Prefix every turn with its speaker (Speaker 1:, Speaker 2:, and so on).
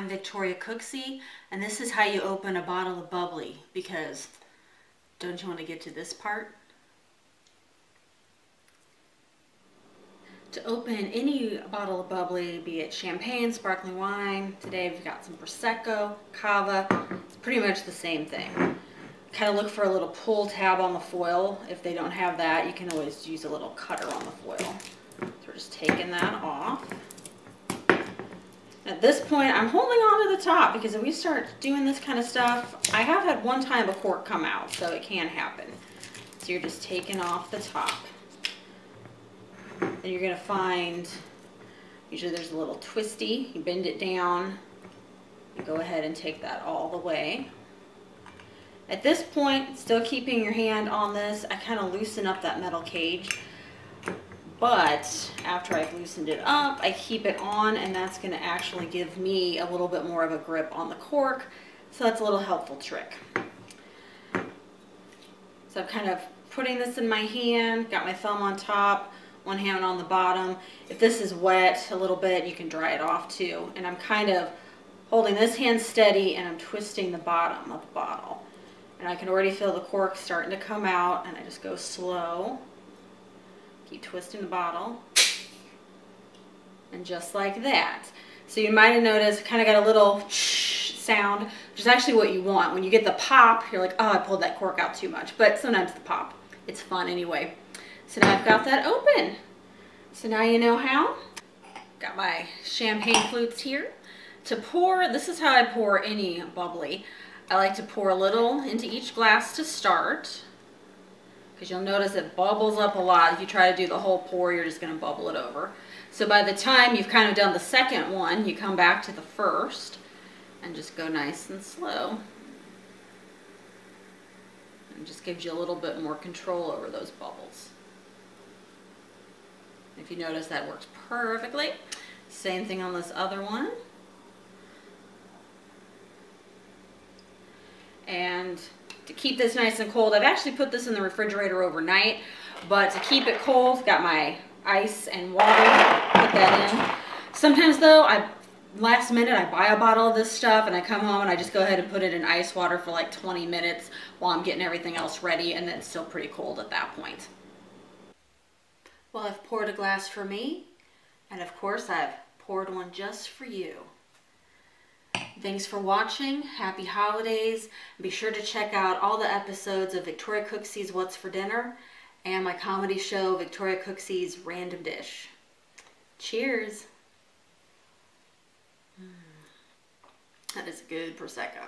Speaker 1: I'm Victoria Cooksey, and this is how you open a bottle of bubbly, because don't you want to get to this part? To open any bottle of bubbly, be it champagne, sparkling wine, today we've got some Prosecco, Cava, it's pretty much the same thing. Kind of look for a little pull tab on the foil. If they don't have that, you can always use a little cutter on the foil. So we're just taking that off. At this point, I'm holding on to the top because if we start doing this kind of stuff, I have had one time a cork come out, so it can happen. So you're just taking off the top. Then you're going to find, usually there's a little twisty, you bend it down, and go ahead and take that all the way. At this point, still keeping your hand on this, I kind of loosen up that metal cage. But after I've loosened it up, I keep it on, and that's going to actually give me a little bit more of a grip on the cork. So that's a little helpful trick. So I'm kind of putting this in my hand, got my thumb on top, one hand on the bottom. If this is wet a little bit, you can dry it off too. And I'm kind of holding this hand steady, and I'm twisting the bottom of the bottle. And I can already feel the cork starting to come out, and I just go slow. Keep twisting the bottle, and just like that. So you might have noticed, kind of got a little sound, which is actually what you want. When you get the pop, you're like, oh, I pulled that cork out too much. But sometimes the pop, it's fun anyway. So now I've got that open. So now you know how. Got my champagne flutes here. To pour, this is how I pour any bubbly. I like to pour a little into each glass to start, because you'll notice it bubbles up a lot. If you try to do the whole pour, you're just going to bubble it over. So by the time you've kind of done the second one, you come back to the first and just go nice and slow. And it just gives you a little bit more control over those bubbles. If you notice, that works perfectly. Same thing on this other one. And to keep this nice and cold, I've actually put this in the refrigerator overnight, but to keep it cold, got my ice and water, put that in. Sometimes though, last minute I buy a bottle of this stuff and I come home and I just go ahead and put it in ice water for like 20 minutes while I'm getting everything else ready, and then it's still pretty cold at that point. Well, I've poured a glass for me, and of course I've poured one just for you. Thanks for watching. Happy holidays. Be sure to check out all the episodes of Victoria Cooksey's What's for Dinner and my comedy show, Victoria Cooksey's Random Dish. Cheers. That is a good Prosecco.